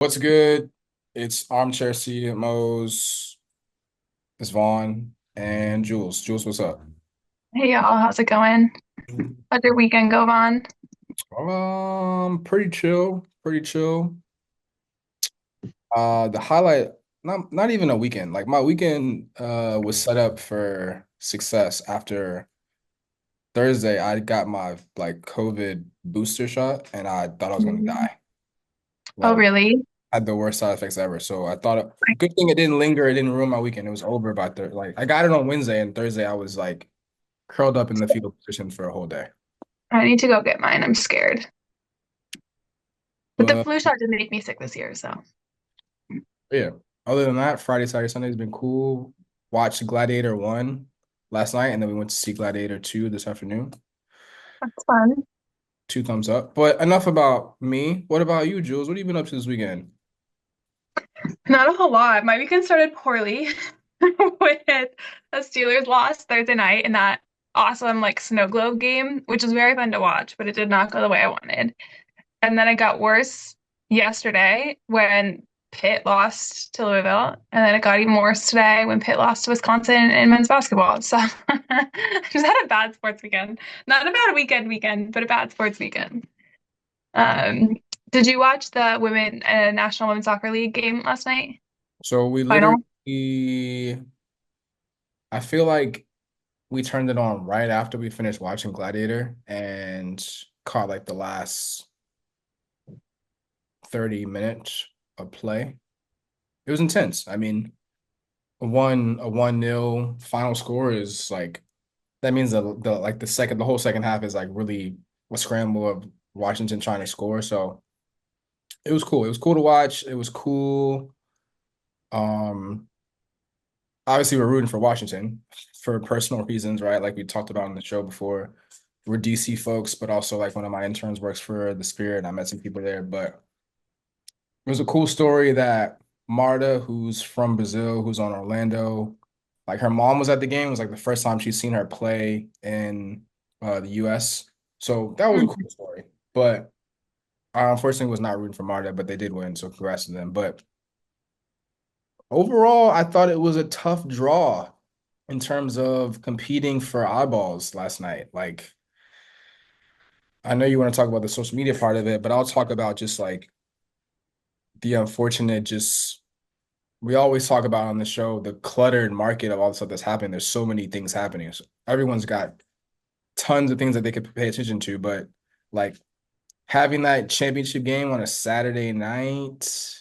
What's good? It's Armchair CMOs. It's Vaughn and Jules. Jules, what's up? Hey y'all, how's it going? How'd your weekend go on? Pretty chill, pretty chill. The highlight, not even a weekend. Like my weekend was set up for success after Thursday. I got my like COVID booster shot and I thought I was gonna Mhm. die. Oh, Like really? had the worst side effects ever. So I thought good thing it didn't linger, it didn't ruin my weekend. It was over by Thursday. Like I got it on Wednesday and Thursday I was like curled up in the fetal position for a whole day. I need to go get mine. I'm scared. But the But flu shot did make me sick this year, so yeah, other than that, Friday, Saturday, Sunday has been cool. Watched Gladiator 1 last night, and then we went to see Gladiator 2 this afternoon. that's fun. Two thumbs up. But enough about me. What about you, Jules? What have you been up to this weekend? Not a whole lot. My weekend started poorly with the Steelers lost Thursday night in that awesome like snow globe game, which was very fun to watch, but it did not go the way I wanted. And then it got worse yesterday when Pitt lost to Louisville. And then it got even worse today when Pitt lost to Wisconsin in men's basketball. So I just had a bad sports weekend. Not a bad weekend, but a bad sports weekend. Um, did you watch the women National Women's Soccer League game last night? So we Final? literally, I feel like we turned it on right after we finished watching Gladiator and caught like the last 30 minutes of play. It was intense. I mean, a one nil final score is like that means the like the whole second half is like really a scramble of Washington trying to score. So it was cool. It was cool to watch. It was cool. Um, Obviously we're rooting for Washington for personal reasons, right? Like we talked about on the show before. We're DC folks, but also like one of my interns works for the Spirit. I met some people there, but it was a cool story that Marta, who's from Brazil, who's on Orlando, like her mom was at the game. It was like the first time she's seen her play in the US. So that was a Mhm. cool story. But I unfortunately was not rooting for Marta, but they did win. So congrats to them. But overall, I thought it was a tough draw in terms of competing for eyeballs last night. Like, I know you want to talk about the social media part of it, but I'll talk about just like the unfortunate, just we always talk about on the show the cluttered market of all the stuff that's happening. There's so many things happening. So everyone's got tons of things that they could pay attention to, but like having that championship game on a Saturday night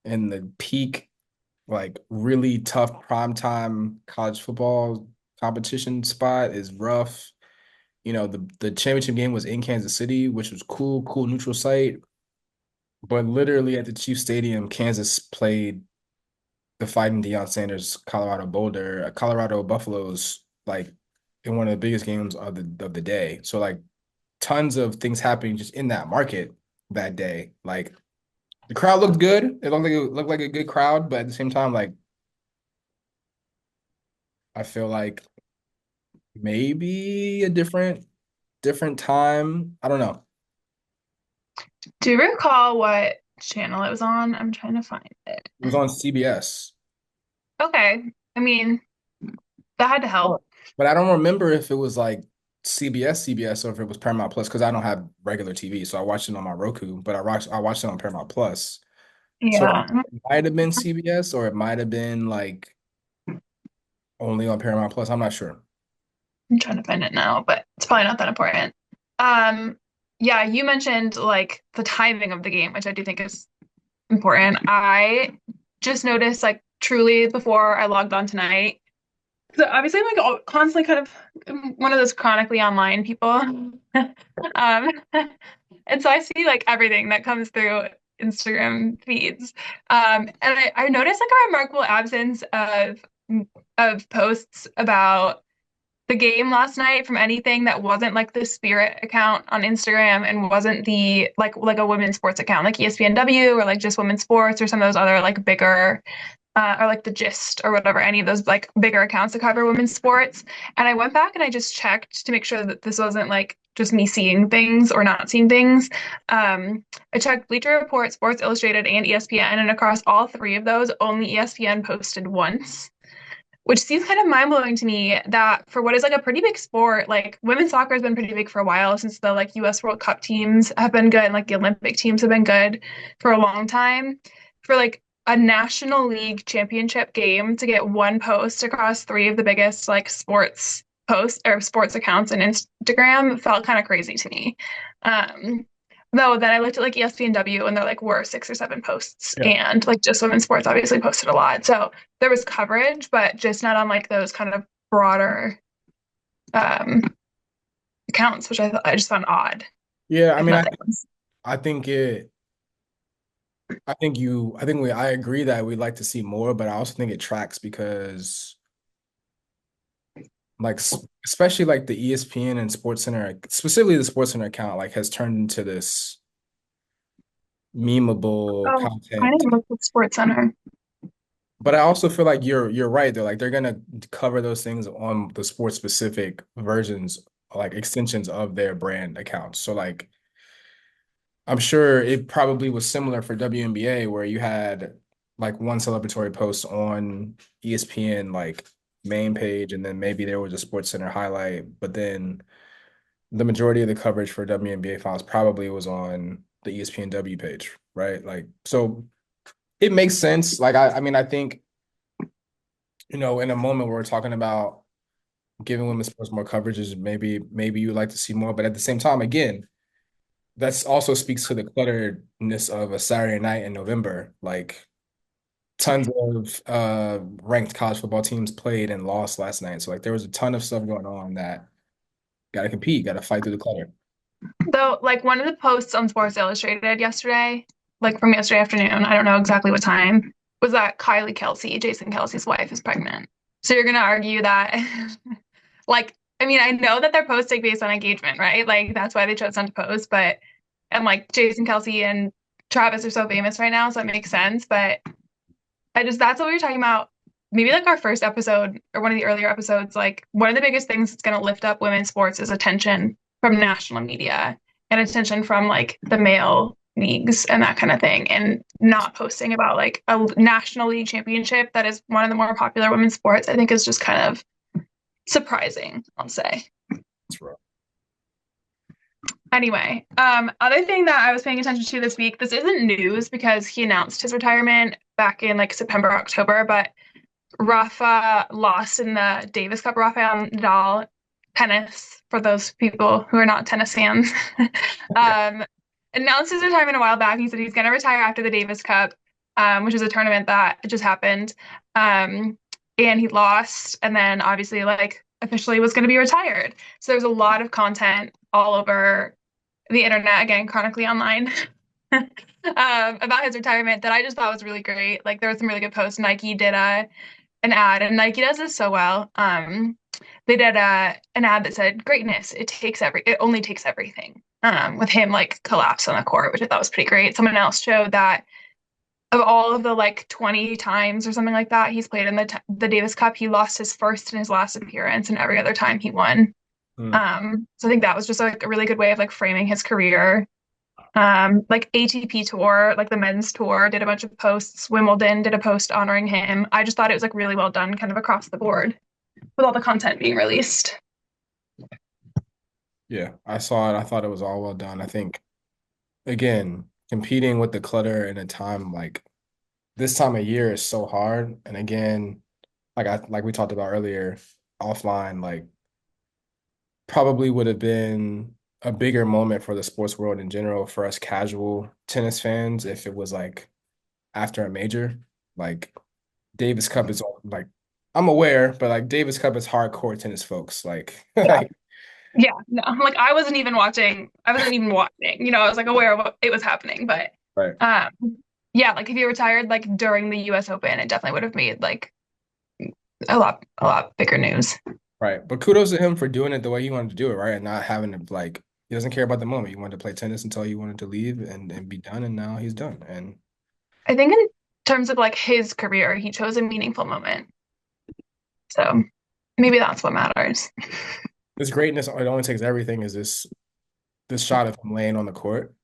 in the peak, like really tough primetime college football competition spot is rough. You know, the championship game was in Kansas City, which was cool, cool neutral site. But literally at the Chiefs Stadium, Kansas played the Fighting Deion Sanders Colorado Boulder, Colorado Buffaloes, like in one of the biggest games of the day. So like tons of things happening just in that market that day. Like the crowd looked good. It looked like a good crowd, but at the same time, like I feel like maybe a different time. I don't know. Do you recall what channel it was on? I'm trying to find it. It was on CBS. Okay. I mean, that had to Oh. help. But I don't remember if it was like CBS, or if it was Paramount Plus because I don't have regular TV. So I watched it on my Roku, but I watched it on Paramount Plus. So Yeah. it might have been CBS or it might have been like only on Paramount Plus. I'm not sure. I'm trying to find it now, but it's probably not that important. Um, yeah, you mentioned like the timing of the game, which I do think is important. I just noticed like truly before I logged on tonight, so obviously I'm like constantly kind of one of those chronically online people. Um, and so I see like everything that comes through Instagram feeds. And I noticed like a remarkable absence of posts about the game last night from anything that wasn't like the Spirit account on Instagram and wasn't the like a women's sports account like ESPNW or like just women's sports or some of those other like bigger or like the Gist or whatever, any of those like bigger accounts that cover women's sports. And I went back and I just checked to make sure that this wasn't like just me seeing things or not seeing things. I checked Bleacher Report, Sports Illustrated, and ESPN, and across all three of those, only ESPN posted once, which seems kind of mind blowing to me that for what is like a pretty big sport, like women's soccer has been pretty big for a while since the like US World Cup teams have been good and like the Olympic teams have been good for a long time. For like a National League championship game to get one post across three of the biggest like sports posts or sports accounts on Instagram felt kind of crazy to me. Um, Though then I looked at like ESPNW and there like were six or seven posts Yeah. and like just women's sports obviously posted a lot. So there was coverage, but just not on like those kind of broader um accounts, which I just found odd, Yeah, I if mean, nothing else. I think I agree that we'd like to see more, but I also think it tracks because like especially like the ESPN and Sports Center, specifically the Sports Center account, like has turned into this memeable Oh, I content. didn't look at Sports Center. But I also feel like you're right though. Like they're gonna cover those things on the sports specific versions, like extensions of their brand accounts. So like I'm sure it probably was similar for WNBA where you had like one celebratory post on ESPN like main page and then maybe there was a Sports Center highlight, but then the majority of the coverage for WNBA finals probably was on the ESPNW page, right? Like so it makes sense. Like I mean I think, in a moment where we're talking about giving women's sports more coverage is maybe you would like to see more, but at the same time, again, that's also speaks to the clutteredness of a Saturday night in November. Like tons of ranked college football teams played and lost last night. So like there was a ton of stuff going on that gotta compete, gotta fight through the clutter. Though, like one of the posts on Sports Illustrated yesterday, like from yesterday afternoon, I don't know exactly what time, was that Kylie Kelsey, Jason Kelsey's wife, is pregnant. So you're gonna argue that, like, I mean, I know that they're posting based on engagement, right? Like that's why they chose not to post, but and like Jason Kelsey and Travis are so famous right now, so it makes sense. But I just that's what we were talking about. Maybe like our first episode or one of the earlier episodes, like one of the biggest things that's going to lift up women's sports is attention from national media and attention from like the male leagues and that kind of thing. And not posting about like a national league championship that is one of the more popular women's sports, I think is just kind of surprising, I'll say. That's rough. Anyway, other thing that I was paying attention to this week, this isn't news because he announced his retirement back in like September, October, but Rafa lost in the Davis Cup. Rafa Nadal, tennis, for those people who are not tennis fans, Yeah. um, announced his retirement a while back. He said he's going to retire after the Davis Cup, which is a tournament that just happened. And he lost, and then obviously, like, officially was going to be retired. So there's a lot of content all over the internet, again, chronically online, about his retirement that I just thought was really great. Like, there was some really good posts. Nike did an ad, and Nike does this so well. They did an ad that said, "Greatness, it only takes everything." With him like collapse on the court, which I thought was pretty great. Someone else showed that of all of the like 20 times or something like that he's played in the Davis Cup, he lost his first and his last appearance, and every other time he won. Mm. So I think that was just like a really good way of like framing his career. Like ATP Tour, like the men's tour, did a bunch of posts. Wimbledon did a post honoring him. I just thought it was like really well done, kind of across the board, with all the content being released. Yeah, I saw it. I thought it was all well done. I think again, competing with the clutter in a time like this time of year is so hard. And again, like we talked about earlier, offline, like probably would have been a bigger moment for the sports world in general for us casual tennis fans if it was like after a major. Like Davis Cup is like I'm aware, but like Davis Cup is hardcore tennis folks. Like Yeah, like yeah, no, like I wasn't even watching. I wasn't even watching. I was like aware of what it was happening, but right. um, yeah, like if you retired like during the U.S. Open, it definitely would have made like a lot bigger news. Right. But kudos to him for doing it the way he wanted to do it, right? And not having to like he doesn't care about the moment. He wanted to play tennis until he wanted to leave and be done, and now he's done. And I think in terms of like his career, he chose a meaningful moment. So maybe that's what matters. This greatness, it only takes everything. Is this shot of him laying on the court?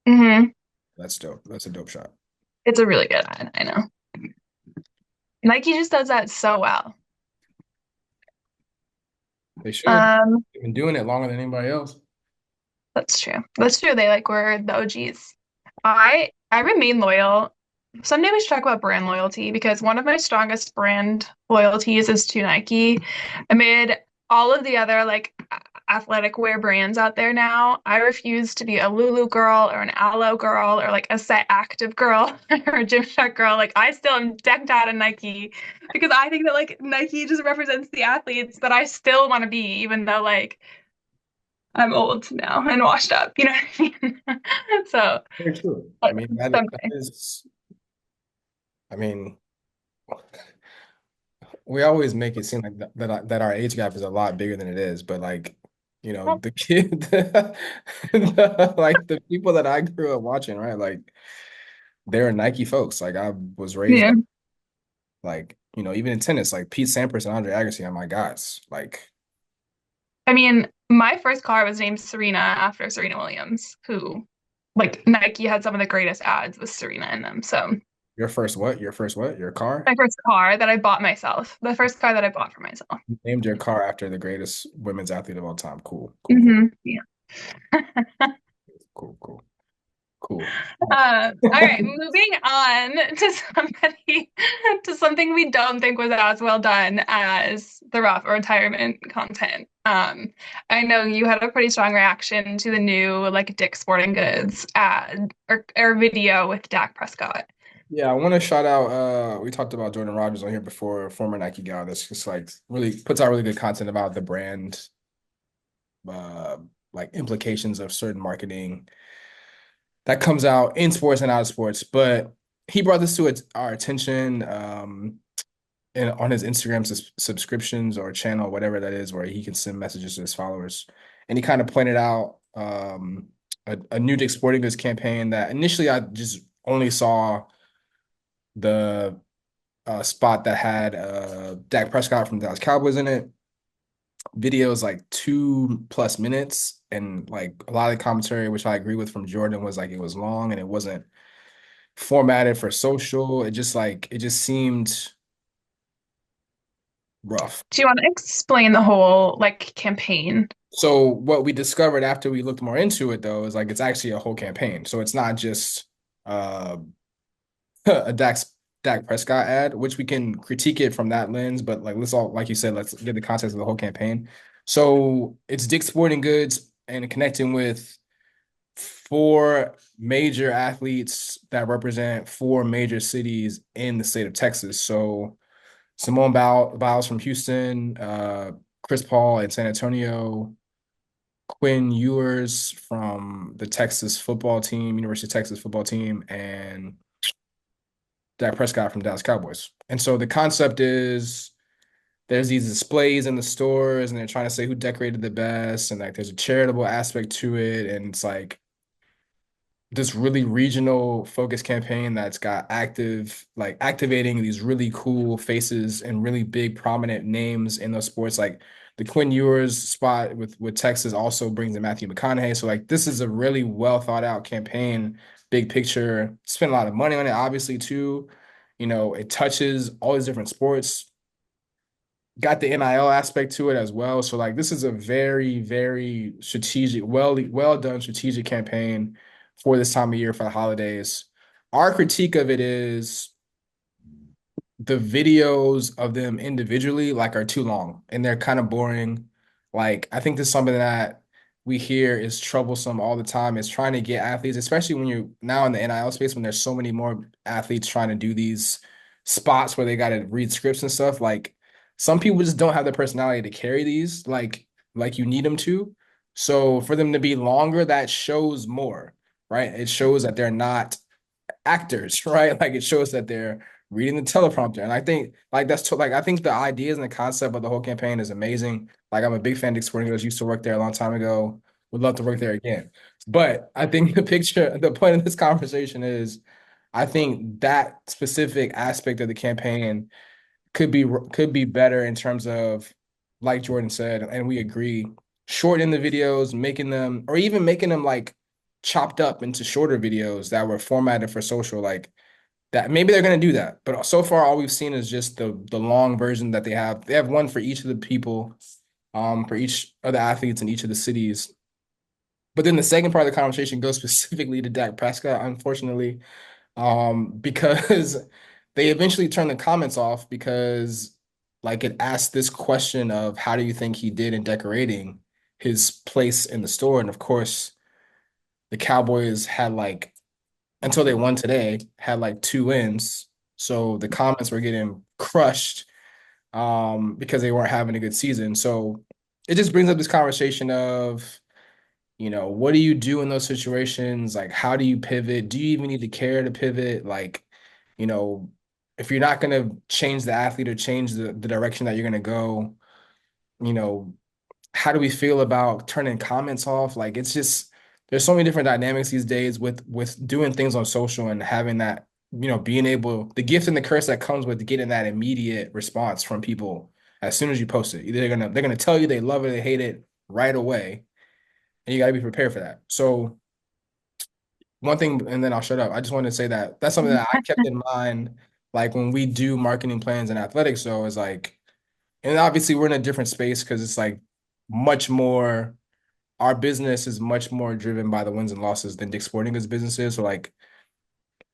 Hmm. That's dope. That's a dope shot. It's a really good ad, I know. Nike just does that so well. They should. Um, They've been doing it longer than anybody else. that's true. That's true. They like were the OGs. I remain loyal. Someday we should talk about brand loyalty because one of my strongest brand loyalties is to Nike. Amid all of the other like athletic wear brands out there now, I refuse to be a Lulu girl or an Aloe girl or like a Set Active girl or a Gymshark girl. Like I still am decked out in Nike because I think that like Nike just represents the athletes that I still want to be, even though like I'm old now and washed up. You know what I mean? So Very true. I uh, mean, that someday. is. I mean, we always make it seem like that our age gap is a lot bigger than it is, but like, the kid, like the people that I grew up watching, right? Like, they're Nike folks. Like, I was raised Yeah. like, even in tennis, like Pete Sampras and Andre Agassi are my guys. Like, I mean, my first car was named Serena after Serena Williams, who, like, Nike had some of the greatest ads with Serena in them. So, your first what? Your first what? Your car? my first car that I bought myself, the first car that I bought for myself. You named your car after the greatest women's athlete of all time. Cool, cool, cool, Yeah. cool, cool, cool. All right, moving on to somebody to something we don't think was as well done as the Rafa retirement content. I know you had a pretty strong reaction to the new like Dick's Sporting Goods ad or video with Dak Prescott. Yeah, I want to shout out. We talked about Jordan Rogers on here before, former Nike guy. That's just like really puts out really good content about the brand, uh, like implications of certain marketing that comes out in sports and out of sports. But he brought this to our attention on his Instagram subscriptions or channel, whatever that is, where he can send messages to his followers. And he kind of pointed out a new Dick's Sporting Goods campaign that initially I just only saw the spot that had Dak Prescott from Dallas Cowboys in it. Video is like 2+ minutes, and like a lot of the commentary, which I agree with from Jordan, was like it was long and it wasn't formatted for social. It just seemed rough. Do you want to explain the whole like campaign? So what we discovered after we looked more into it though is like it's actually a whole campaign. So it's not just uh a Dak Prescott ad, which we can critique it from that lens, but like let's all like you said, let's get the context of the whole campaign. So it's Dick's Sporting Goods and connecting with four major athletes that represent four major cities in the state of Texas. So Biles from Houston, Chris Paul in San Antonio, Quinn Ewers from the Texas football team, University of Texas football team, and Dak Prescott from Dallas Cowboys. And so the concept is there's these displays in the stores and they're trying to say who decorated the best and like there's a charitable aspect to it and it's like this really regional focus campaign that's got activating these really cool faces and really big prominent names in those sports. Like the Quinn Ewers spot with Texas also brings in Matthew McConaughey. So like this is a really well thought out campaign, big picture. Spent a lot of money on it, obviously too. It touches all these different sports. Got the NIL aspect to it as well. So like this is a very, very strategic, well done strategic campaign for this time of year for the holidays. Our critique of it is the videos of them individually like are too long and they're kind of boring. Like I think this is something that we hear is troublesome all the time is trying to get athletes, especially when you're now in the NIL space when there's so many more athletes trying to do these spots where they got to read scripts and stuff. Like some people just don't have the personality to carry these like you need them to. So for them to be longer, that shows more, right? It shows that they're not actors, right? Like it shows that they're reading the teleprompter. And I think like like I think the ideas and the concept of the whole campaign is amazing. Like I'm a big fan of Dick's Sporting Goods. Used to work there a long time ago. Would love to work there again. But I think the point of this conversation is I think that specific aspect of the campaign could be better in terms of, like Jordan said, and we agree, shortening the videos, making them, or even making them like chopped up into shorter videos that were formatted for social, like that. Maybe they're gonna do that, but so far all we've seen is just the long version that they have. They have one for each of the people, for each of the athletes in each of the cities. But then the second part of the conversation goes specifically to Dak Prescott, unfortunately, because they eventually turned the comments off because like it asked this question of how do you think he did in decorating his place in the store? And of course, the Cowboys had like until they won today, had like two wins. So the comments were getting crushed because they weren't having a good season. So it just brings up this conversation of, what do you do in those situations? Like, how do you pivot? Do you even need to care to pivot? Like, you know, if you're not going to change the athlete or change the direction that you're going to go, you know, how do we feel about turning comments off? Like, it's just, there's so many different dynamics these days with doing things on social and having that, being able, the gift and the curse that comes with getting that immediate response from people as soon as you post it. Either they're gonna tell you they love it, or they hate it right away, and you got to be prepared for that. So one thing, and then I'll shut up. I just wanted to say that that's something that I kept in mind, like when we do marketing plans in athletics. So is like, and obviously we're in a different space because it's like much more. Our business is much more driven by the wins and losses than Dick's Sporting Goods business is. So like,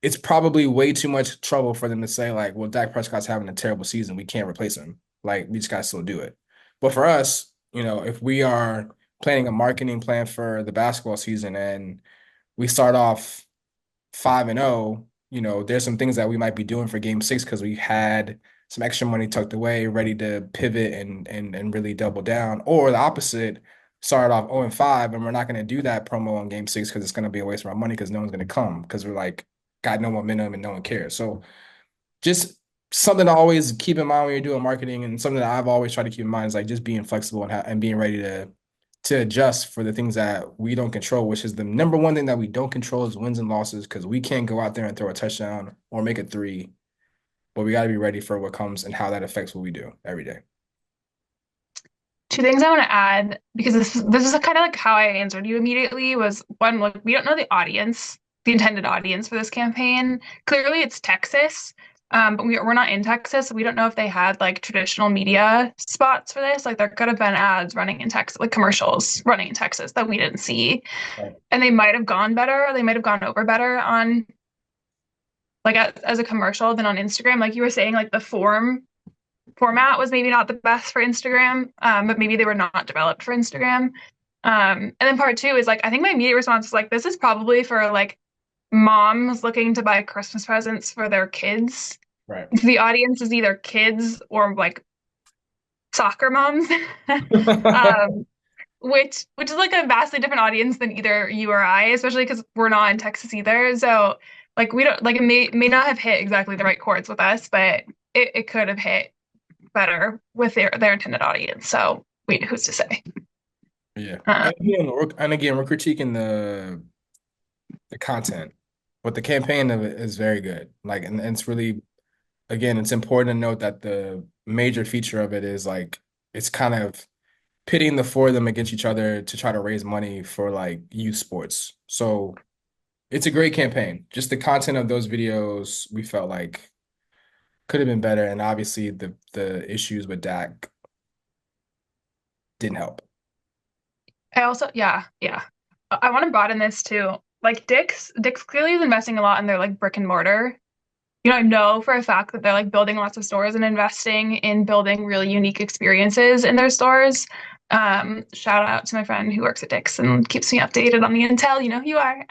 it's probably way too much trouble for them to say like, well, Dak Prescott's having a terrible season. We can't replace him. Like, we just gotta still do it. But for us, if we are planning a marketing plan for the basketball season and we start off 5-0, there's some things that we might be doing for game six because we had some extra money tucked away, ready to pivot and really double down. Or the opposite, start off 0-5, and we're not going to do that promo on game six because it's going to be a waste of our money because no one's going to come because we're like, got no momentum and no one cares. So just something to always keep in mind when you're doing marketing, and something that I've always tried to keep in mind is like just being flexible and being ready to adjust for the things that we don't control, which is the number one thing that we don't control is wins and losses because we can't go out there and throw a touchdown or make a three, but we got to be ready for what comes and how that affects what we do every day. Two things I want to add because this is kind of like how I answered you immediately was one, like we don't know the audience, the intended audience for this campaign. Clearly it's Texas, but we're not in Texas, so we don't know if they had like traditional media spots for this. Like there could have been ads running in Texas, like commercials running in Texas that we didn't see, Right. and they might have gone better. They might have gone over better on like as a commercial than on Instagram. Like you were saying, like the format was maybe not the best for Instagram, but maybe they were not developed for Instagram. And then part two is like, I think my immediate response is like, this is probably for like moms looking to buy Christmas presents for their kids. Right. The audience is either kids or like soccer moms, um, which is like a vastly different audience than either you or I, especially because we're not in Texas either. So like we don't like it may not have hit exactly the right chords with us, but it could have hit better with their intended audience. So wait, who's to say? Yeah. Um, And again, we're critiquing the content, but the campaign of it is very good. Like, and it's really, again, it's important to note that the major feature of it is like it's kind of pitting the four of them against each other to try to raise money for like youth sports. So it's a great campaign. Just the content of those videos we felt like could have been better, and obviously the issues with Dak didn't help. I also, yeah. I want to broaden this too. Like Dick's clearly is investing a lot in their like brick and mortar. You know, I know for a fact that they're like building lots of stores and investing in building really unique experiences in their stores. Shout out to my friend who works at Dick's and keeps me updated on the intel. You know who you are.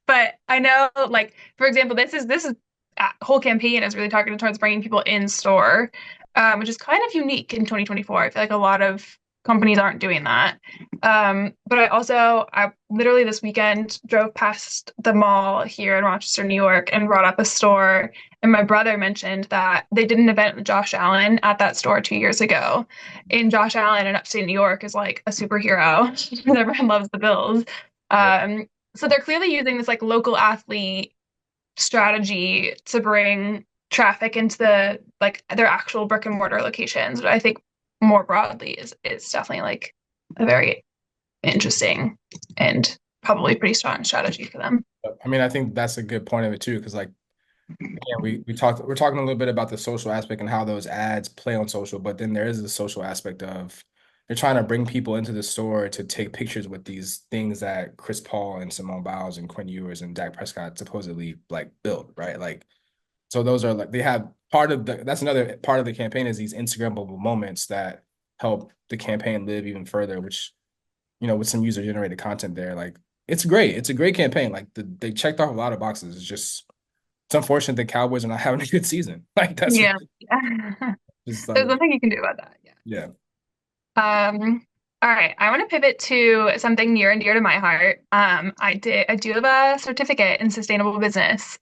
But I know, like for example, this is whole campaign is really targeted towards bringing people in store, which is kind of unique in 2024. I feel like a lot of companies aren't doing that. But I literally this weekend drove past the mall here in Rochester, New York, and brought up a store. And my brother mentioned that they did an event with Josh Allen at that store 2 years ago. And Josh Allen in upstate New York is like a superhero. Everyone loves the Bills. Right. So they're clearly using this like local athlete strategy to bring traffic into the like their actual brick and mortar locations. But I think more broadly is definitely like a very interesting and probably pretty strong strategy for them. I mean, I think that's a good point of it too, because like yeah, we're talking a little bit about the social aspect and how those ads play on social, but then there is the social aspect of they're trying to bring people into the store to take pictures with these things that Chris Paul and Simone Biles and Quinn Ewers and Dak Prescott supposedly like built, right? Like so those are like they have part of the that's another part of the campaign is these Instagrammable moments that help the campaign live even further, which with some user generated content there, like it's great. It's a great campaign. Like they checked off a lot of boxes. It's unfortunate the Cowboys are not having a good season. Like that's Yeah. just There's like nothing you can do about that. Yeah. yeah. All right. I want to pivot to something near and dear to my heart. I do have a certificate in sustainable business.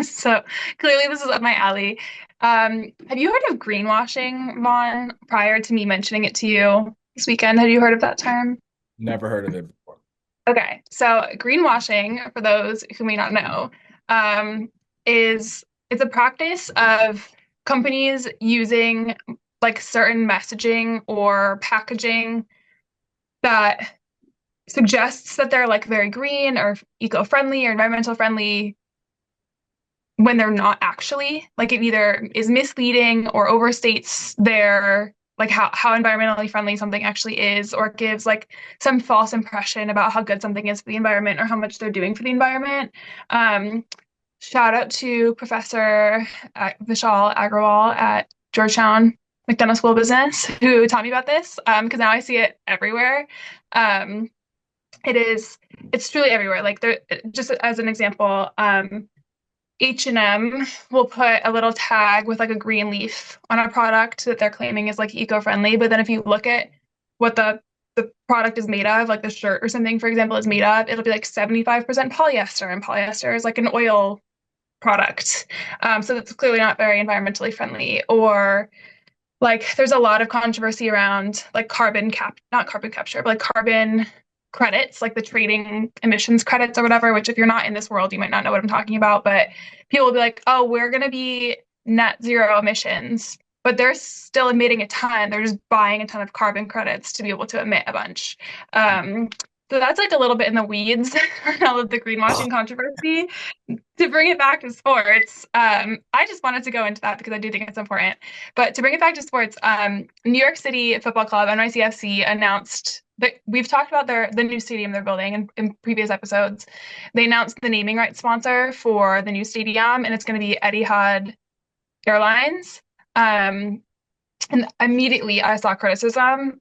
So clearly this is up my alley. Have you heard of greenwashing, Vaughn, prior to me mentioning it to you this weekend? Have you heard of that term? Never heard of it before. Okay, so greenwashing, for those who may not know, um, is it's a practice of companies using like certain messaging or packaging that suggests that they're like very green or eco-friendly or environmental friendly when they're not actually. Like it either is misleading or overstates their like how environmentally friendly something actually is, or it gives like some false impression about how good something is for the environment or how much they're doing for the environment. Um, Shout out to Professor Vishal Agrawal at Georgetown McDonough School of Business who taught me about this because now I see it everywhere. Um, it is it's truly everywhere. Like there, just as an example, H&M will put a little tag with like a green leaf on a product that they're claiming is like eco-friendly, but then if you look at what the product is made of, like the shirt or something, for example, is made of, it'll be like 75% polyester, and polyester is like an oil product. So that's clearly not very environmentally friendly. Or like there's a lot of controversy around like not carbon capture, but like carbon credits, like the trading emissions credits or whatever, which if you're not in this world, you might not know what I'm talking about. But people will be like, oh, we're going to be net zero emissions, but they're still emitting a ton. They're just buying a ton of carbon credits to be able to emit a bunch. Um, so that's like a little bit in the weeds, all of the greenwashing controversy. To bring it back to sports, I just wanted to go into that because I do think it's important. But to bring it back to sports, New York City Football Club, NYCFC, announced that we've talked about the new stadium they're building in previous episodes. They announced the naming rights sponsor for the new stadium, and it's going to be Etihad Airlines. Um, and immediately I saw criticism,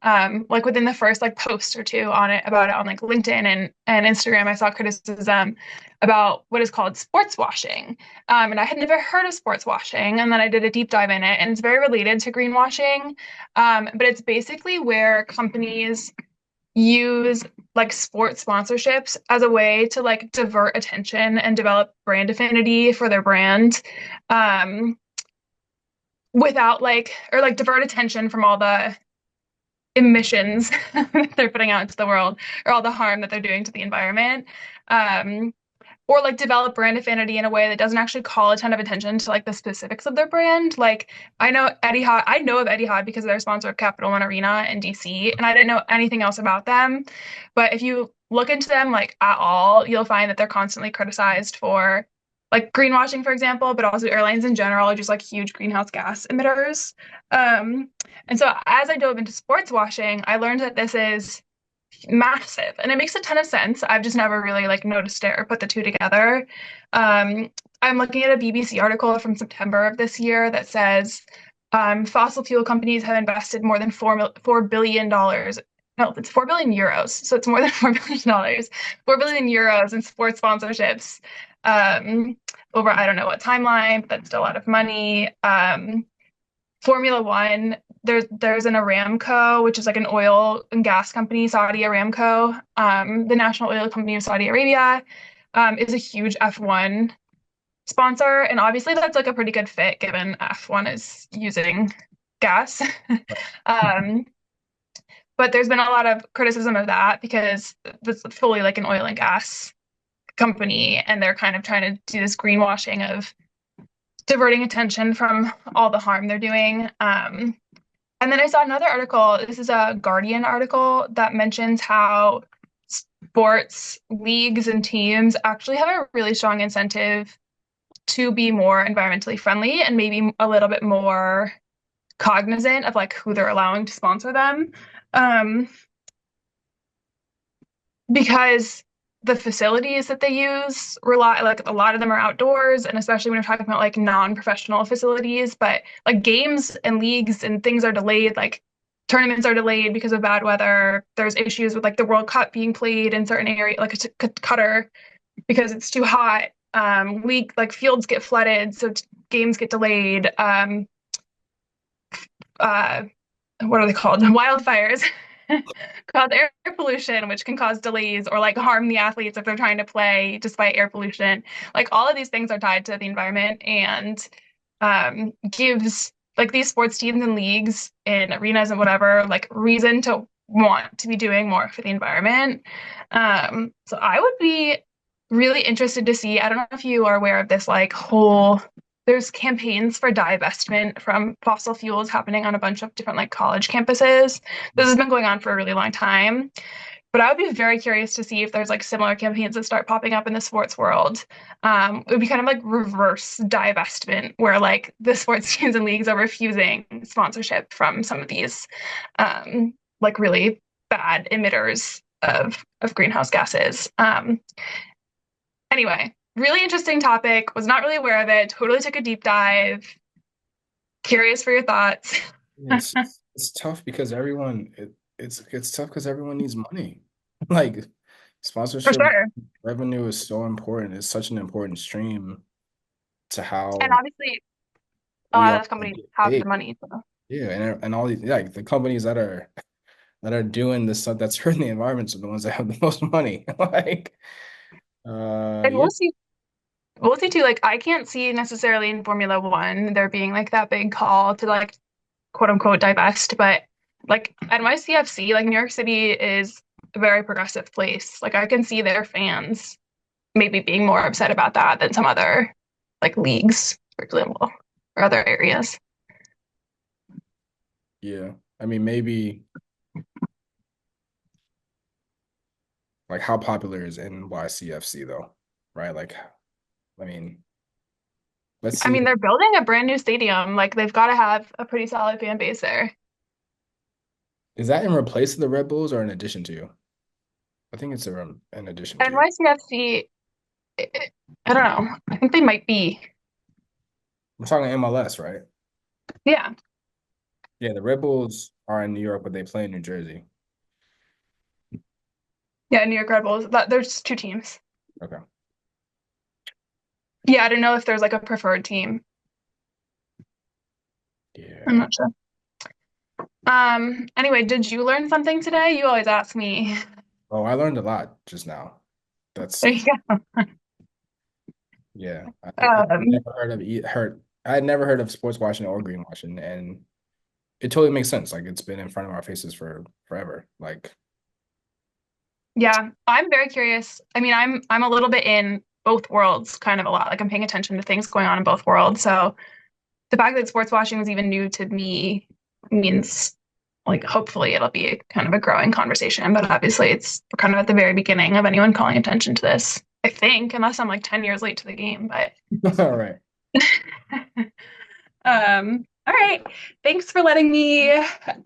like within the first like post or two on it about it on like LinkedIn and Instagram. I saw criticism about what is called sports washing, and I had never heard of sports washing. And then I did a deep dive in it, and it's very related to greenwashing, but it's basically where companies use like sports sponsorships as a way to like divert attention and develop brand affinity for their brand. Um, Without like or like divert attention from all the emissions that they're putting out into the world or all the harm that they're doing to the environment, um, or like develop brand affinity in a way that doesn't actually call a ton of attention to like the specifics of their brand. Like I know of Etihad because they're a sponsor of Capital One Arena in DC, and I didn't know anything else about them. But if you look into them like at all, you'll find that they're constantly criticized for like greenwashing, for example, but also airlines in general are just like huge greenhouse gas emitters. Um, and so as I dove into sports washing, I learned that this is massive and it makes a ton of sense. I've just never really like noticed it or put the two together. um, I'm looking at a BBC article from September of this year that says fossil fuel companies have invested more than $4 billion. No, it's 4 billion euros, so it's more than $4 billion. 4 billion euros in sports sponsorships, um, over I don't know what timeline, but that's still a lot of money. Formula One, there's an Aramco, which is like an oil and gas company, Saudi Aramco, the national oil company of Saudi Arabia, is a huge F1 sponsor, and obviously that's like a pretty good fit given F1 is using gas. um, but there's been a lot of criticism of that because it's fully like an oil and gas company, and they're kind of trying to do this greenwashing of diverting attention from all the harm they're doing. And then I saw another article. This is a Guardian article that mentions how sports leagues and teams actually have a really strong incentive to be more environmentally friendly and maybe a little bit more cognizant of like who they're allowing to sponsor them. Um, because the facilities that they use rely like a lot of them are outdoors, and especially when you're talking about like non-professional facilities, but like games and leagues and things are delayed, like tournaments are delayed because of bad weather. There's issues with like the World Cup being played in certain area like Qatar because it's too hot. League like fields get flooded, so games get delayed. Uh, what are they called? Wildfires cause air pollution, which can cause delays or like harm the athletes if they're trying to play despite air pollution. Like all of these things are tied to the environment and gives like these sports teams and leagues and arenas and whatever like reason to want to be doing more for the environment. So I would be really interested to see. I don't know if you are aware of this like whole there's campaigns for divestment from fossil fuels happening on a bunch of different like college campuses. This has been going on for a really long time. But I would be very curious to see if there's like similar campaigns that start popping up in the sports world. It would be kind of like reverse divestment, where like the sports teams and leagues are refusing sponsorship from some of these like really bad emitters of greenhouse gases. Anyway, really interesting topic. Was not really aware of it. Totally took a deep dive. Curious for your thoughts. It's tough because it's tough because everyone needs money. Like For sponsorship sure. revenue is so important. It's such an important stream to And how obviously, a we lot of all those companies get have paid. the money. So. Yeah, and all these like the companies that are doing this stuff that's hurting the environment are the ones that have the most money. Like And yeah. we'll see too. Like, I can't see necessarily in Formula One there being like that big call to like quote unquote divest, but like NYCFC, like New York City is a very progressive place. Like, I can see their fans maybe being more upset about that than some other like leagues, for example, or other areas. Yeah. I mean maybe like how popular is NYCFC though? Right? Like I mean, let's I see. mean, they're building a brand new stadium. Like, they've got to have a pretty solid fan base there. Is that in replace of the Red Bulls or in addition to? I think it's in addition to. NYCFC, I don't know. I think they might be. We're talking MLS, right? Yeah. Yeah, the Red Bulls are in New York, but they play in New Jersey. Yeah, New York Red Bulls. There's two teams. Okay. Yeah, I don't know if there's like a preferred team. I'm Yeah. not sure. Anyway, did you learn something today? You always ask me. Oh, I learned a lot just now. That's There you go. yeah. I Um, never heard of I had never heard of sports washing or greenwashing, and it totally makes sense. Like it's been in front of our faces for forever. Like yeah, I'm very curious. I mean, I'm a little bit in both worlds kind of a lot. Like I'm paying attention to things going on in both worlds. So the fact that sports washing was even new to me means like hopefully it'll be kind of a growing conversation. But obviously it's kind of at the very beginning of anyone calling attention to this. I think, unless I'm like 10 years late to the game, but all right. all right. Thanks for letting me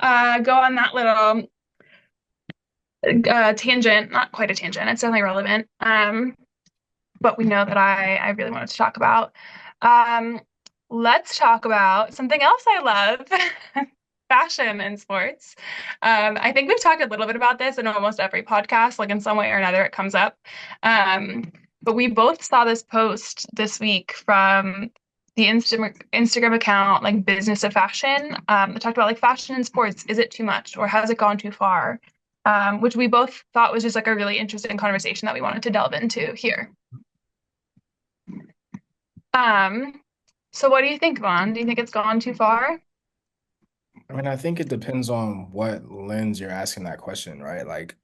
go on that little tangent. Not quite a tangent. It's definitely relevant. But we know that I really wanted to talk about. Um, let's talk about something else I love. Fashion in sports. I think we've talked a little bit about this in almost every podcast, like in some way or another, it comes up. But we both saw this post this week from the Instagram account, like Business of Fashion. They talked about like fashion in sports. Is it too much or has it gone too far? Which we both thought was just like a really interesting conversation that we wanted to delve into here. Um, so what do you think, Vaughn? Do you think it's gone too far? I mean, I think it depends on what lens you're asking that question, right? Like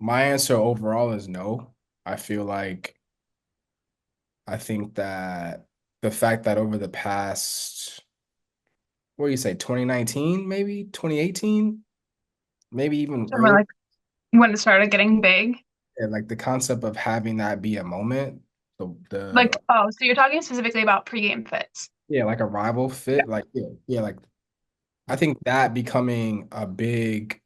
my answer overall is no. I feel like I think that the fact that over the past, what do you say, 2019, maybe 2018, maybe even Somewhere earlier, like when it started getting big. like the concept of having that be a moment, Like, the oh, so you're talking specifically about pregame fits. yeah, like a rival Yeah. fit, like yeah, like I think that becoming a big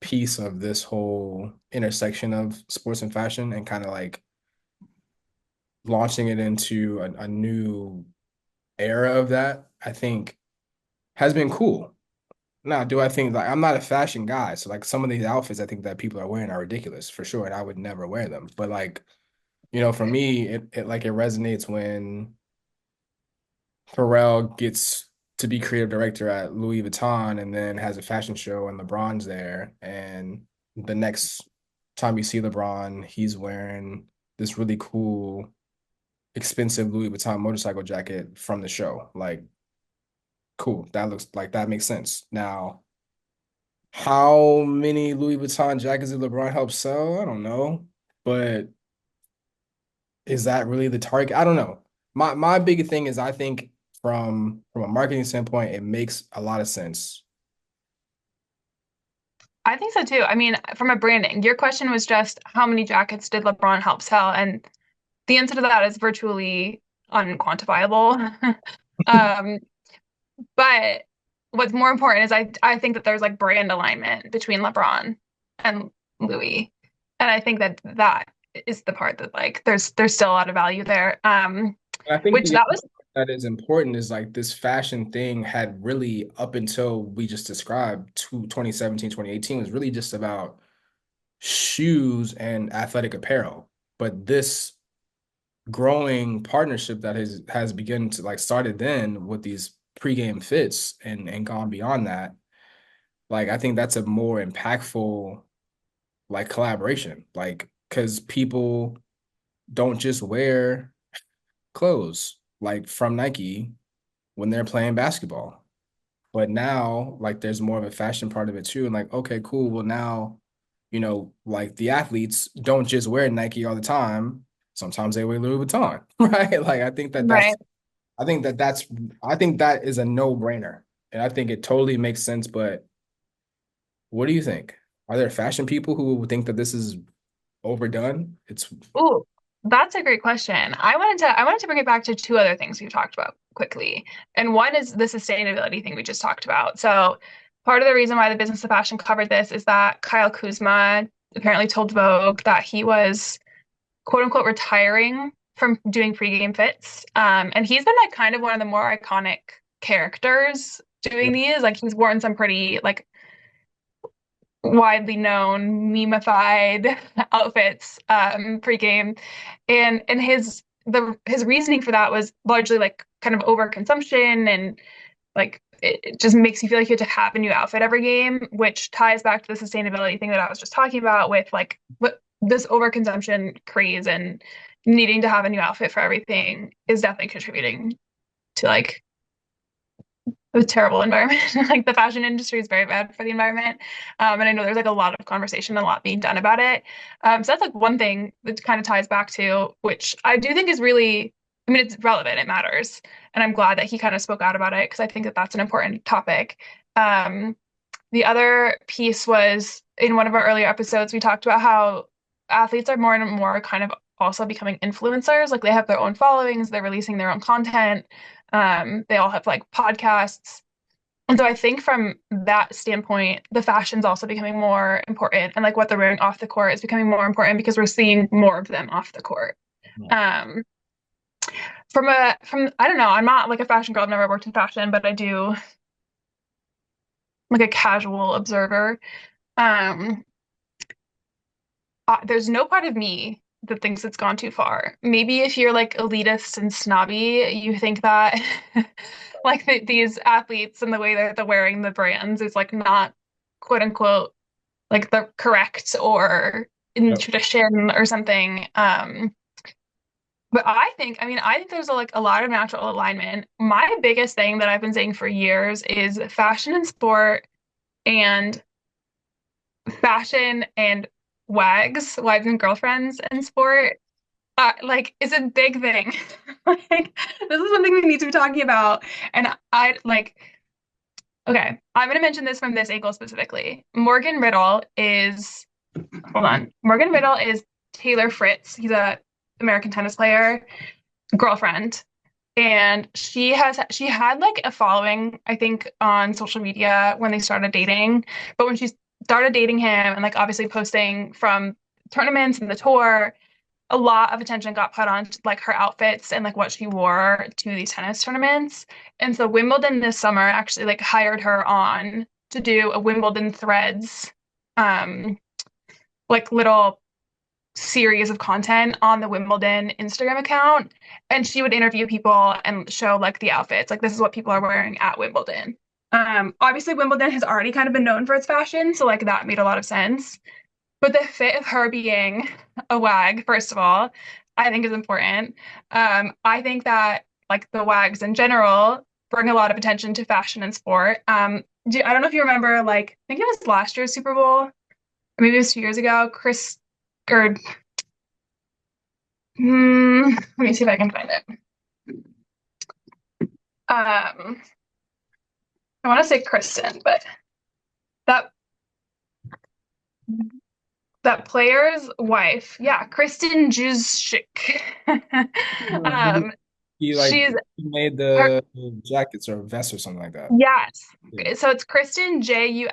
piece of this whole intersection of sports and fashion and kind of like launching it into a new era of that, I think has been cool. Now, do I think like I'm not a fashion guy, so like some of these outfits I think that people are wearing are ridiculous for sure, and I would never wear them. But like, for me, it like it resonates when Pharrell gets to be creative director at Louis Vuitton and then has a fashion show and LeBron's there. And the next time you see LeBron, he's wearing this really cool, expensive Louis Vuitton motorcycle jacket from the show. Like, cool. That looks like that makes sense. Now, how many Louis Vuitton jackets did LeBron help sell? I don't know. But is that really the target? I don't know. My big thing is I think from a marketing standpoint, it makes a lot of sense. I think so too. I mean, from a branding, your question was just how many jackets did LeBron help sell? And the answer to that is virtually unquantifiable. Um, but what's more important is I think that there's like brand alignment between LeBron and Louis. And I think that that is the part that like there's still a lot of value there. And I think Which the that other was part that is important is like this fashion thing had really up until we just described 2017, 2018 was really just about shoes and athletic apparel. But this growing partnership that has begun to like started then with these pregame fits and gone beyond that, like I think that's a more impactful like collaboration. Like because people don't just wear clothes like from Nike when they're playing basketball. But now, like, there's more of a fashion part of it too. And like, okay, cool. Well, now, like the athletes don't just wear Nike all the time. Sometimes they wear Louis Vuitton, right? Like, right. I think that that's, I think that is a no-brainer. And I think it totally makes sense. But what do you think? Are there fashion people who think that this is overdone? It's Ooh, that's a great question. I wanted to bring it back to two other things we talked about quickly. And one is the sustainability thing we just talked about. So part of the reason why the Business of Fashion covered this is that Kyle Kuzma apparently told Vogue that he was quote unquote retiring from doing pregame fits. And he's been like kind of one of the more iconic characters doing these. Like he's worn some pretty like widely known memeified outfits pregame, and his reasoning for that was largely like kind of overconsumption and like it just makes you feel like you have to have a new outfit every game, which ties back to the sustainability thing that I was just talking about with like what this overconsumption craze and needing to have a new outfit for everything is definitely contributing to like a terrible environment. Like the fashion industry is very bad for the environment. And I know there's like a lot of conversation, a lot being done about it. So that's like one thing that kind of ties back to, which I do think is really, I mean, it's relevant, it matters. And I'm glad that he kind of spoke out about it because I think that that's an important topic. Um, the other piece was in one of our earlier episodes, we talked about how athletes are more and more kind of also becoming influencers. Like they have their own followings, they're releasing their own content. They all have like podcasts. And so I think from that standpoint, the fashion's also becoming more important. And like what they're wearing off the court is becoming more important because we're seeing more of them off the court. Um, from I don't know, I'm not like a fashion girl, I've never worked in fashion, but I do like a casual observer. Um, there's no part of me that thinks it's gone too far. Maybe if you're like elitist and snobby, you think that like these athletes and the way that they're wearing the brands is like not quote unquote like the correct or in Yep. tradition or something. But I think there's like a lot of natural alignment. My biggest thing that I've been saying for years is fashion and sport and fashion and WAGs, wives and girlfriends in sport, like is a big thing. Like this is something we need to be talking about. And I like, okay, I'm gonna mention this from this angle specifically. Morgan Riddle is, hold on. Morgan Riddle is Taylor Fritz. He's a American tennis player, girlfriend. And she had like a following, I think, on social media when they started dating. But when she started dating him and like obviously posting from tournaments and the tour, a lot of attention got put on like her outfits and like what she wore to these tennis tournaments. And so Wimbledon this summer actually like hired her on to do a Wimbledon Threads um like little series of content on the Wimbledon Instagram account. And she would interview people and show like the outfits. Like this is what people are wearing at Wimbledon. Obviously Wimbledon has already kind of been known for its fashion, so like that made a lot of sense. But the fit of her being a wag, first of all, I think is important. I think that like the wags in general bring a lot of attention to fashion and sport. I don't know if you remember, like I think it was last year's Super Bowl, or maybe it was 2 years ago. Chris, or let me see if I can find it. I want to say Kristen, but that that player's wife, yeah, Kristen Juszczyk. Oh, um, he like she's he made her. the jackets or vests or something like that. Yes. Yeah. So it's Kristen Juszczyk.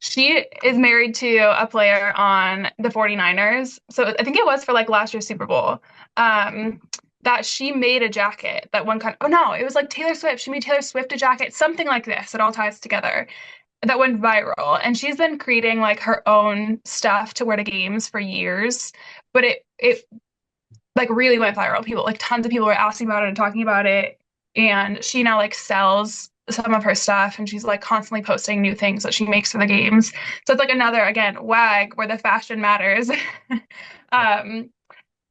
She is married to a player on the 49ers. So I think it was for like last year's Super Bowl. Um, that she made a jacket that one kind of, oh no, it was like Taylor Swift. She made Taylor Swift a jacket, something like this. It all ties together. That went viral. And she's been creating like her own stuff to wear to games for years. But it like really went viral. People, like tons of people were asking about it and talking about it. And she now like sells some of her stuff and she's like constantly posting new things that she makes for the games. So it's like another, again, wag where the fashion matters. um,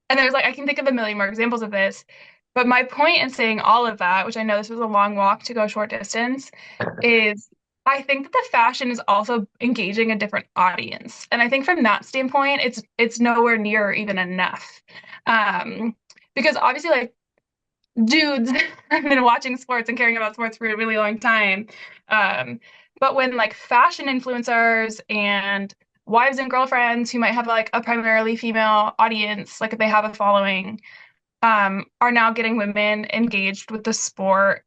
and there's like, I can think of a million more examples of this. But my point in saying all of that, which I know this was a long walk to go short distance, is I think that the fashion is also engaging a different audience. And I think from that standpoint, it's nowhere near even enough. Um, because obviously like dudes have been watching sports and caring about sports for a really long time. Um, but when like fashion influencers and wives and girlfriends who might have like a primarily female audience, like if they have a following, are now getting women engaged with the sport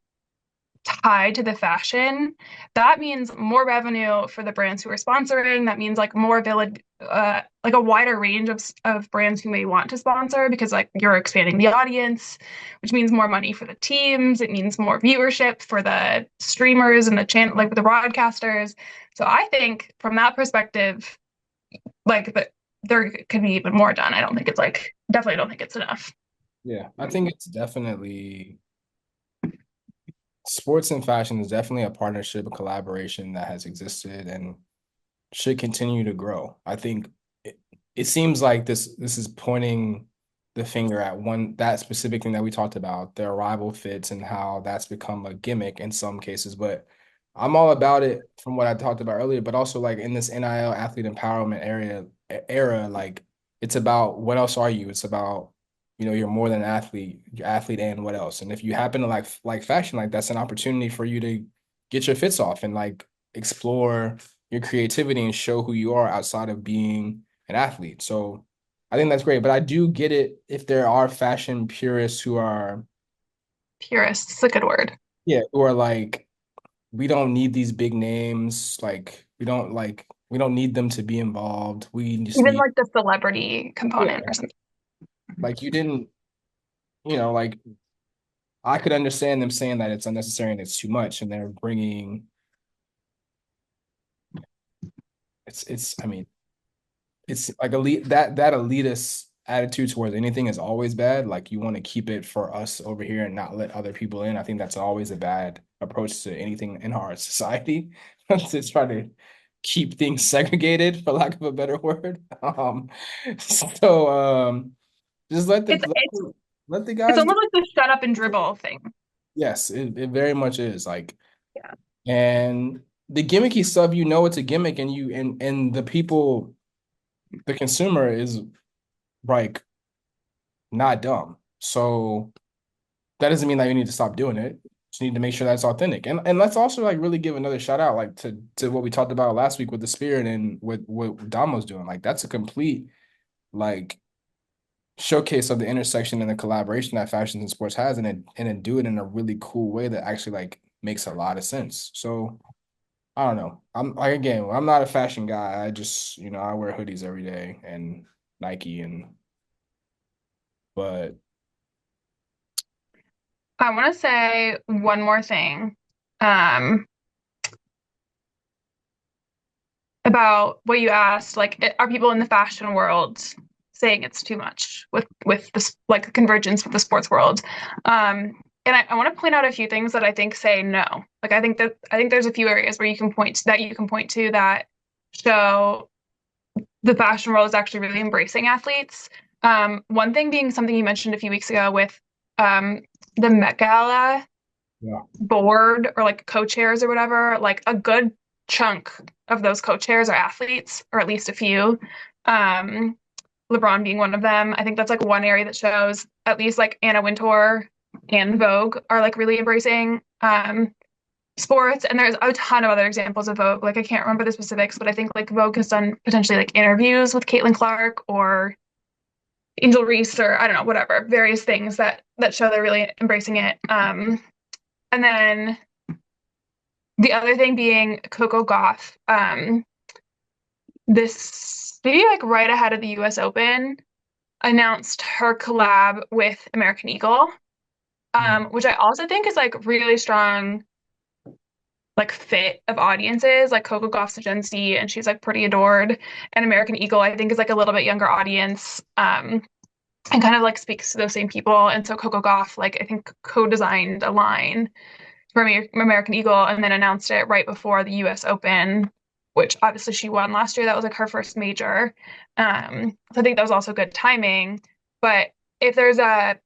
tied to the fashion, that means more revenue for the brands who are sponsoring. That means like more ability, like a wider range of brands who may want to sponsor because like you're expanding the audience, which means more money for the teams. It means more viewership for the streamers and the channel, like the broadcasters. So I think from that perspective, like there could be even more done. I don't think it's like definitely don't think it's enough. Yeah, I think it's definitely sports and fashion is definitely a partnership, a collaboration that has existed and should continue to grow. I think it seems like this is pointing the finger at one that specific thing that we talked about, the arrival fits and how that's become a gimmick in some cases. But I'm all about it from what I talked about earlier, but also like in this NIL athlete empowerment era, like it's about what else are you? It's about, you're more than an athlete, you're athlete and what else? And if you happen to like fashion, like that's an opportunity for you to get your fits off and like explore your creativity and show who you are outside of being an athlete. So I think that's great. But I do get it if there are fashion purists who are, Purist is a good word. yeah, who are like, we don't need these big names. Like, we don't need them to be involved. We just Even need, like the celebrity yeah, component or something. like you didn't, like I could understand them saying that it's unnecessary and it's too much. And they're bringing, I mean, it's like elite that elitist attitude towards anything is always bad. Like you want to keep it for us over here and not let other people in. I think that's always a bad approach to anything in our society to try to keep things segregated, for lack of a better word. So just It's it's let the it's guys do. almost like the shut up and dribble thing. Yes, it very much is like, Yeah. and the gimmicky stuff, you know it's a gimmick, and the people, the consumer is like not dumb. So that doesn't mean that you need to stop doing it. Just need to make sure that's authentic. And let's also like really give another shout out like to what we talked about last week with the spirit and with what Damo's doing. Like that's a complete like showcase of the intersection and the collaboration that fashions and sports has, and it do it in a really cool way that actually like makes a lot of sense. So I don't know. I'm like again, I'm not a fashion guy. I just, I wear hoodies every day and Nike but I want to say one more thing um, about what you asked. Like, are people in the fashion world saying it's too much with this like the convergence with the sports world? And I want to point out a few things that I think say no. Like, I think there's a few areas where you can point to that show the fashion world is actually really embracing athletes. One thing being something you mentioned a few weeks ago with the Met Gala yeah, board or like co-chairs or whatever, like a good chunk of those co-chairs are athletes, or at least a few. Um, LeBron being one of them. I think that's like one area that shows at least like Anna Wintour and Vogue are like really embracing sports. And there's a ton of other examples of Vogue. Like I can't remember the specifics, but I think like Vogue has done potentially like interviews with Caitlin Clark or Angel Reese or I don't know, whatever, various things that show they're really embracing it. And then the other thing being Coco Gauff. This maybe like right ahead of the US Open announced her collab with American Eagle, yeah, which I also think is like really strong like fit of audiences. Like Coco Gauff's a Gen Z and she's like pretty adored. And American Eagle, I think, is like a little bit younger audience. And kind of like speaks to those same people. And so Coco Gauff, like I think co-designed a line for American Eagle and then announced it right before the US Open, which obviously she won last year. That was like her first major. So I think that was also good timing. But if there's a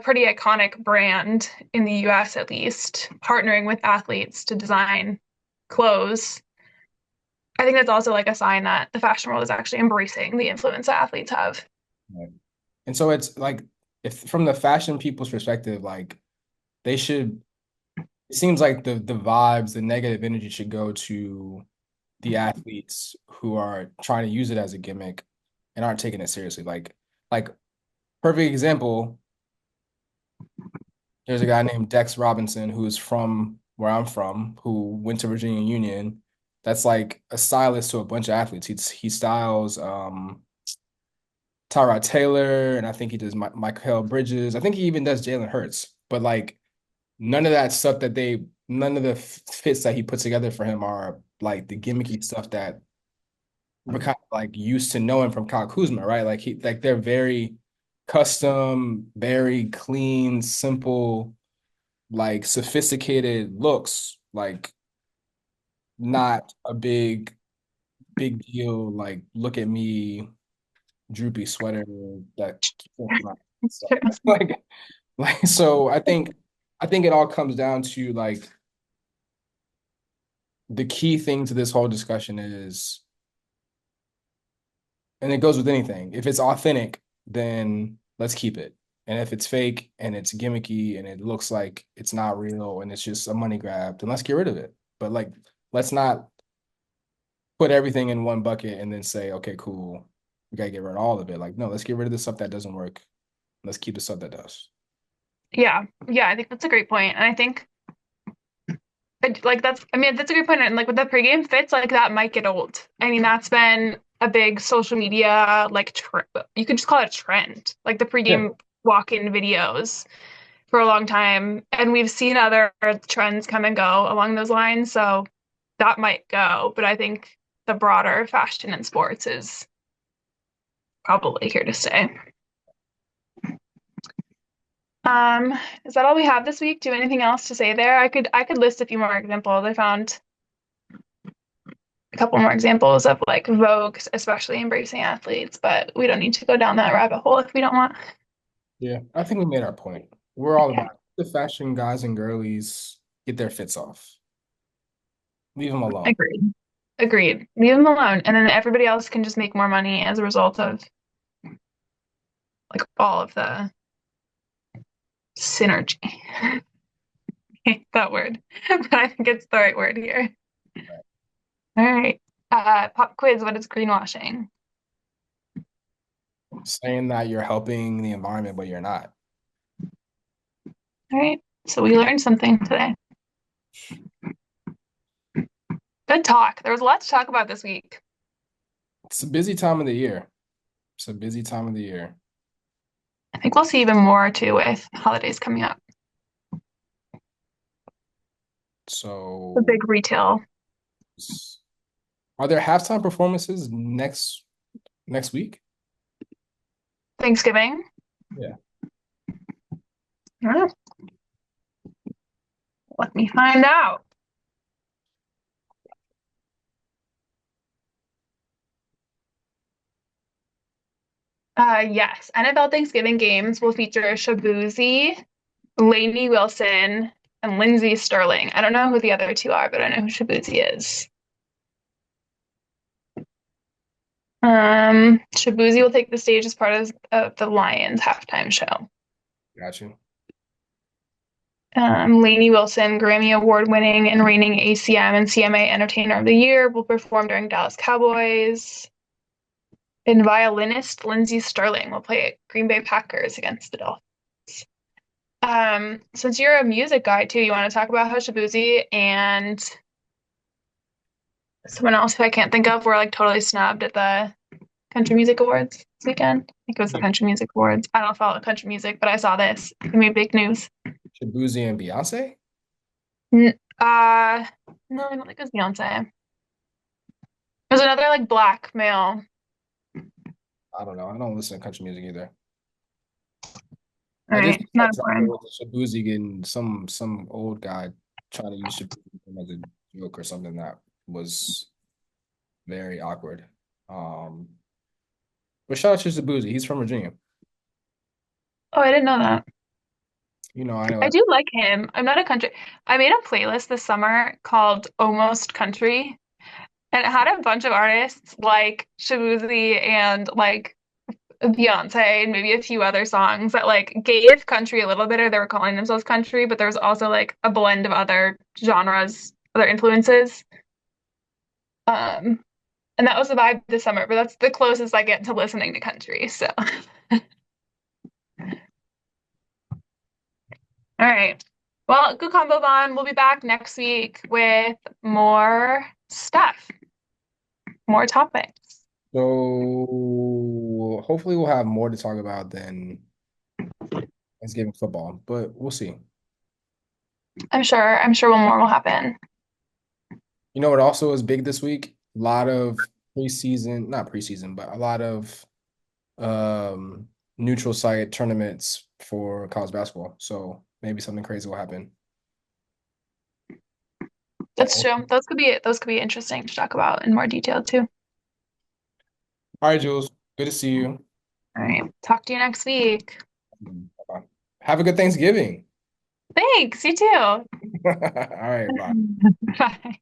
pretty iconic brand in the US at least, partnering with athletes to design clothes, I think that's also like a sign that the fashion world is actually embracing the influence that athletes have. right. And so it's like if from the fashion people's perspective, like they should it seems like the vibes, the negative energy should go to the athletes who are trying to use it as a gimmick and aren't taking it seriously. Like perfect example, there's a guy named Dex Robinson who's from where I'm from, who went to Virginia Union. That's like a stylist to a bunch of athletes. He styles Tyrod Taylor, and I think he does Michael Bridges. I think he even does Jalen Hurts. But like none of that stuff none of the fits that he put together for him are like the gimmicky stuff that we're kind of like used to knowing from Kyle Kuzma, right? Like they're very custom, very clean, simple, like sophisticated looks, like not a big deal. Like look at me, droopy sweater that stuff. Like so I think it all comes down to like the key thing to this whole discussion is, and it goes with anything. If it's authentic, then let's keep it. And if it's fake and it's gimmicky and it looks like it's not real and it's just a money grab, then let's get rid of it. But like, let's not put everything in one bucket and then say, okay, cool, we gotta get rid of all of it. Like, no, let's get rid of the stuff that doesn't work. Let's keep the stuff that does. Yeah, yeah, I think that's a great point. And I think like that's I mean that's a good point. And like with the pregame fits, like that might get old. I mean, that's been a big social media like you could just call it a trend. Like the Yeah. pregame walk-in videos for a long time. And we've seen other trends come and go along those lines. So that might go. But I think the broader fashion and sports is probably here to stay. Um, is that all we have this week? Do you have anything else to say there? I could list a few more examples. I found a couple more examples of like Vogue, especially embracing athletes, but we don't need to go down that rabbit hole if we don't want. Yeah, I think we made our point. We're all Yeah. about the fashion guys and girlies get their fits off. Leave them alone. Agreed. Agreed. Leave them alone, and then everybody else can just make more money as a result of like all of the synergy. I hate that word, but I think it's the right word here. All right. Pop quiz. What is greenwashing? Saying that you're helping the environment, but you're not. All right. So we learned something today. Good talk. There was a lot to talk about this week. It's a busy time of the year. It's a busy time of the year. I think we'll see even more too with holidays coming up. The So, big retail. are there halftime performances next week? Thanksgiving. Yeah. Oh, let me find out. Yes, NFL Thanksgiving games will feature Shabuzi, Lainey Wilson, and Lindsey Sterling. I don't know who the other two are, but I know who Shabuzi is. Shabuzi will take the stage as part of the Lions halftime show. Got you. Lainey Wilson, Grammy Award winning and reigning ACM and CMA Entertainer of the Year, will perform during Dallas Cowboys. And violinist Lindsey Sterling will play at Green Bay Packers against the Dolphins. Since you're a music guy too, you want to talk about how Shabuzi and someone else who I can't think of were like totally snubbed at the Country Music Awards this weekend. I think it was the Country Music Awards. I don't follow country music, but I saw this. It made big news. Shabuzi and Beyonce? N no, I don't think it was Beyonce. It was another like black male. I don't know. I don't listen to country music either. All I did right, see not that drama important. with Shabuzi getting some old guy trying to use Shabuzi as a joke or something that was very awkward. Um, but shout out to Shabuzi. He's from Virginia. Oh, I didn't know that. I know I that. do like him. I'm not a country. I made a playlist this summer called Almost Country, and it had a bunch of artists like Shabuzi and like Beyonce and maybe a few other songs that like gave country a little bit, or they were calling themselves country, but there was also like a blend of other genres, other influences. Um, and that was the vibe this summer, but that's the closest I get to listening to country. So, all right. Well, good combo bond. We'll be back next week with more stuff, more topics. So hopefully we'll have more to talk about than Thanksgiving football, but we'll see. I'm sure one more will happen. You know what also is big this week? A lot of preseason, not preseason, but a lot of um neutral site tournaments for college basketball. So maybe something crazy will happen. That's true. Those could be interesting to talk about in more detail too. All right, Jules. Good to see you. All right. Talk to you next week. Bye-bye. Have a good Thanksgiving. Thanks, you too. All right, bye. Bye.